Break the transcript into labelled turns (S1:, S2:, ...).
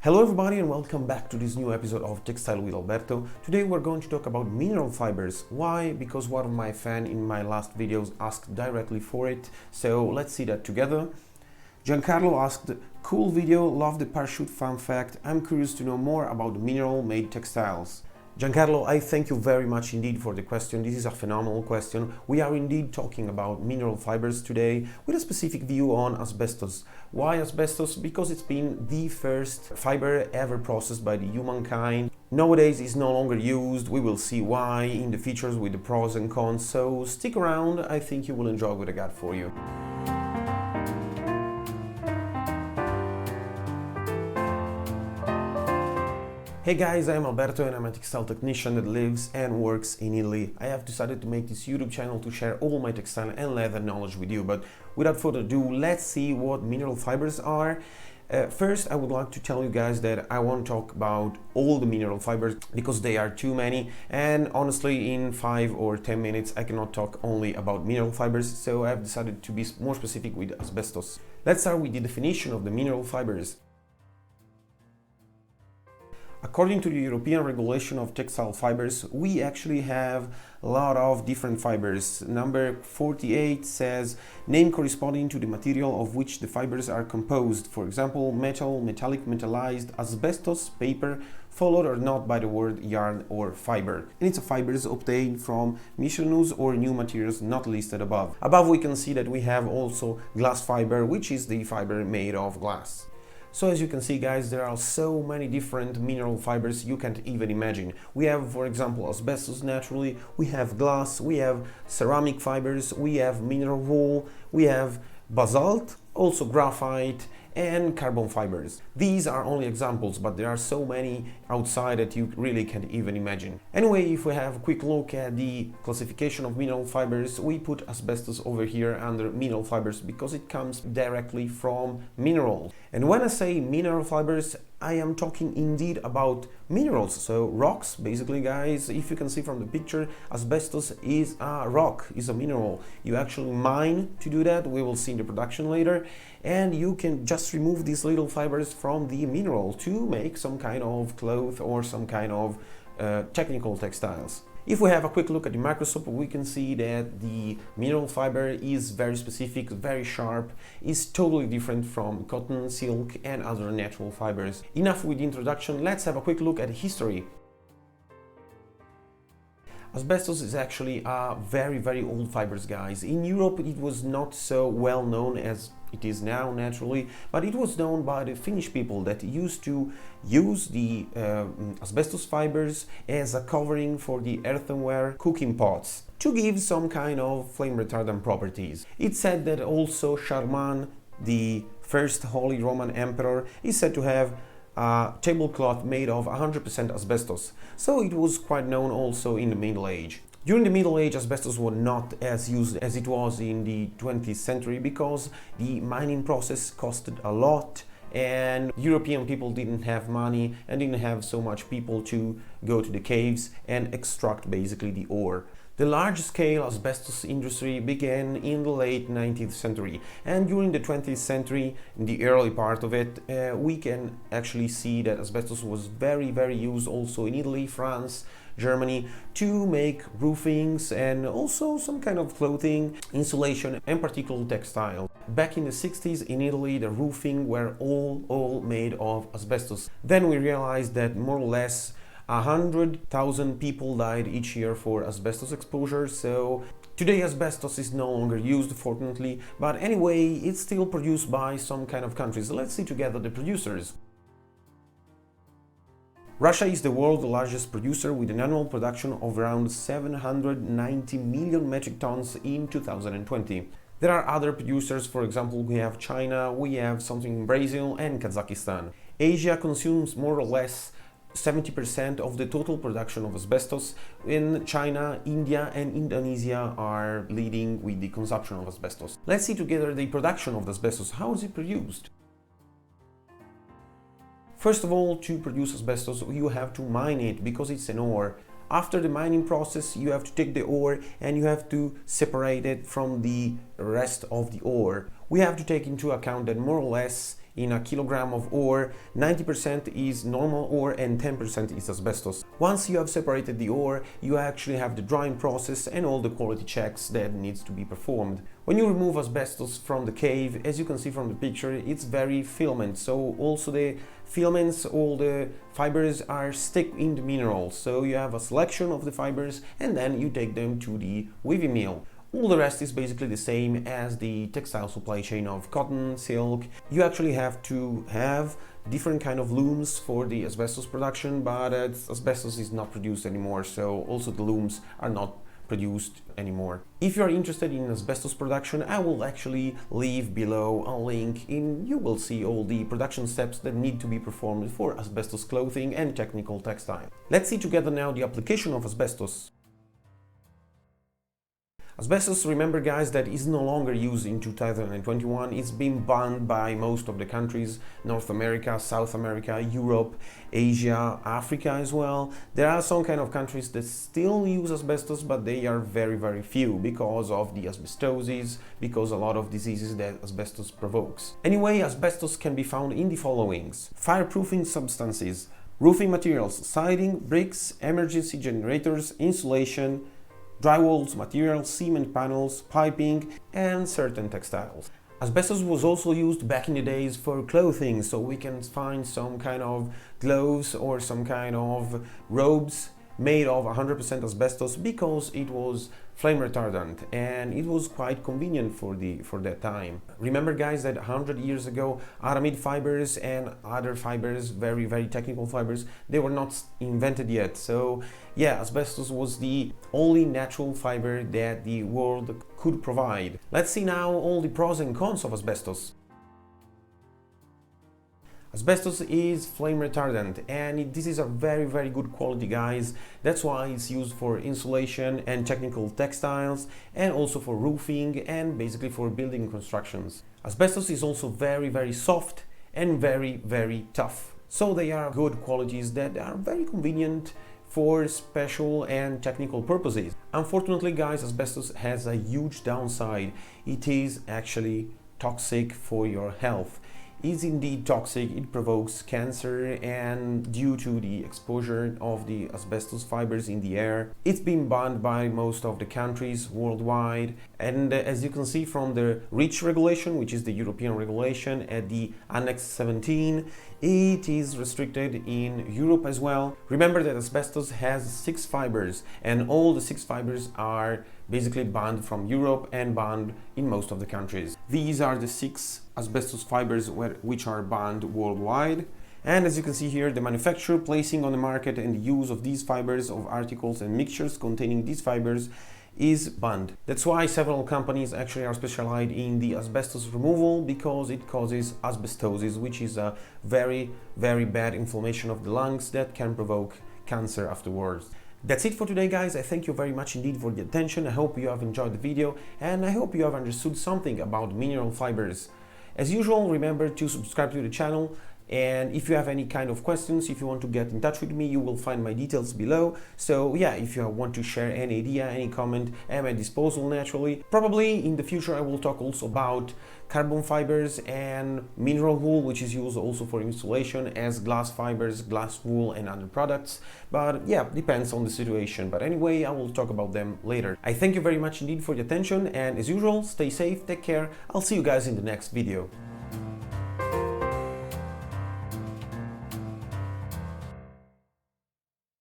S1: Hello everybody and welcome back to this new episode of Textile with Alberto. Today we're going to talk about mineral fibers. Why? Because one of my fans in my last videos asked directly for it. So let's see that together. Giancarlo asked, cool video, love the parachute fun fact. I'm curious to know more about mineral-made textiles. Giancarlo, I thank you very much indeed for the question. This is a phenomenal question. We are indeed talking about mineral fibers today with a specific view on asbestos. Why asbestos? Because it's been the first fiber ever processed by the humankind. Nowadays it's no longer used. We will see why in the features with the pros and cons. So stick around. I think you will enjoy what I got for you. Hey guys, I'm Alberto and I'm a textile technician that lives and works in Italy. I have decided to make this YouTube channel to share all my textile and leather knowledge with you, but without further ado, let's see what mineral fibers are. First, I would like to tell you guys that I won't talk about all the mineral fibers because they are too many, and honestly in 5 or 10 minutes I cannot talk only about mineral fibers, so I have decided to be more specific with asbestos. Let's start with the definition of the mineral fibers. According to the European regulation of textile fibers, we actually have a lot of different fibers. Number 48 says, name corresponding to the material of which the fibers are composed. For example, metal, metallic, metallized, asbestos, paper, followed or not by the word yarn or fiber. And it's fibers obtained from miscellaneous or new materials not listed above. Above we can see that we have also glass fiber, which is the fiber made of glass. So as you can see guys, there are so many different mineral fibers you can't even imagine. We have, for example, asbestos naturally, we have glass, we have ceramic fibers, we have mineral wool, we have basalt, also graphite and carbon fibers. These are only examples, but there are so many outside that you really can't even imagine. Anyway, if we have a quick look at the classification of mineral fibers, we put asbestos over here under mineral fibers because it comes directly from minerals. And when I say mineral fibers, I am talking indeed about minerals, so rocks basically guys. If you can see from the picture, asbestos is a rock, is a mineral. You actually mine to do that, we will see in the production later, and you can just remove these little fibers from the mineral to make some kind of cloth or some kind of technical textiles. If we have a quick look at the microscope, we can see that the mineral fiber is very specific, very sharp, is totally different from cotton, silk and other natural fibers. Enough with the introduction, let's have a quick look at history. Asbestos is actually a very old fibers guys. In Europe it was not so well known as it is now naturally, but it was known by the Finnish people that used to use the asbestos fibers as a covering for the earthenware cooking pots to give some kind of flame retardant properties. It's said that also Charlemagne, the first Holy Roman Emperor, is said to have a tablecloth made of 100% asbestos, so it was quite known also in the Middle Age. During the Middle Age, asbestos was not as used as it was in the 20th century because the mining process costed a lot and European people didn't have money and didn't have so much people to go to the caves and extract basically the ore. The large-scale asbestos industry began in the late 19th century, and during the 20th century, in the early part of it, we can actually see that asbestos was very used also in Italy, France, Germany to make roofings and also some kind of clothing, insulation and particular textile. Back in the 60s in Italy, the roofing were all made of asbestos. Then we realized that more or less 100,000 people died each year for asbestos exposure, so today asbestos is no longer used, fortunately, but anyway, it's still produced by some kind of countries. Let's see together the producers. Russia is the world's largest producer with an annual production of around 790 million metric tons in 2020. There are other producers, for example, we have China, we have something in Brazil and Kazakhstan. Asia consumes more or less 70% of the total production of asbestos. In China, India and Indonesia are leading with the consumption of asbestos. Let's see together the production of the asbestos. How is it produced? First of all, to produce asbestos, you have to mine it because it's an ore. After the mining process, you have to take the ore and you have to separate it from the rest of the ore. We have to take into account that more or less in a kilogram of ore, 90% is normal ore and 10% is asbestos. Once you have separated the ore, you actually have the drying process and all the quality checks that needs to be performed. When you remove asbestos from the cave, as you can see from the picture, it's very filament, so also the filaments, all the fibers are stuck in the minerals. So you have a selection of the fibers and then you take them to the weaving mill. All the rest is basically the same as the textile supply chain of cotton, silk. You actually have to have different kind of looms for the asbestos production, but asbestos is not produced anymore, so also the looms are not produced anymore. If you are interested in asbestos production, I will actually leave below a link and you will see all the production steps that need to be performed for asbestos clothing and technical textile. Let's see together now the application of asbestos. Asbestos, remember guys, that is no longer used in 2021. It's been banned by most of the countries, North America, South America, Europe, Asia, Africa as well. There are some kind of countries that still use asbestos, but they are very, very few because of the asbestosis, because a lot of diseases that asbestos provokes. Anyway, asbestos can be found in the followings: fireproofing substances, roofing materials, siding, bricks, emergency generators, insulation, drywalls, materials, cement panels, piping, and certain textiles. Asbestos was also used back in the days for clothing, so we can find some kind of gloves or some kind of robes made of 100% asbestos because it was flame retardant and it was quite convenient for that time. Remember guys that 100 years ago aramid fibers and other fibers, very, very technical fibers, they were not invented yet. So yeah, asbestos was the only natural fiber that the world could provide. Let's see now all the pros and cons of asbestos. Asbestos is flame retardant and this is a very, very good quality guys. That's why it's used for insulation and technical textiles and also for roofing and basically for building constructions. Asbestos is also very, very soft and very, very tough. So they are good qualities that are very convenient for special and technical purposes. Unfortunately guys, asbestos has a huge downside. It is actually toxic for your health. Is indeed toxic, it provokes cancer, and due to the exposure of the asbestos fibers in the air, it's been banned by most of the countries worldwide. And as you can see from the REACH regulation, which is the European regulation, at the Annex 17, it is restricted in Europe as well. Remember that asbestos has 6 fibers and all the 6 fibers are basically banned from Europe and banned in most of the countries. These are the 6 asbestos fibers which are banned worldwide. And as you can see here, the manufacture, placing on the market and the use of these fibers of articles and mixtures containing these fibers is banned. That's why several companies actually are specialized in the asbestos removal, because it causes asbestosis, which is a very, very bad inflammation of the lungs that can provoke cancer afterwards. That's it for today guys. I thank you very much indeed for the attention. I hope you have enjoyed the video and I hope you have understood something about mineral fibers. As usual, remember to subscribe to the channel, and if you have any kind of questions, if you want to get in touch with me, you will find my details below. So yeah, if you want to share any idea, any comment, I'm at disposal naturally. Probably in the future I will talk also about carbon fibers and mineral wool, which is used also for insulation, as glass fibers, glass wool and other products. But yeah, depends on the situation. But anyway, I will talk about them later. I thank you very much indeed for your attention, and as usual, stay safe, take care. I'll see you guys in the next video.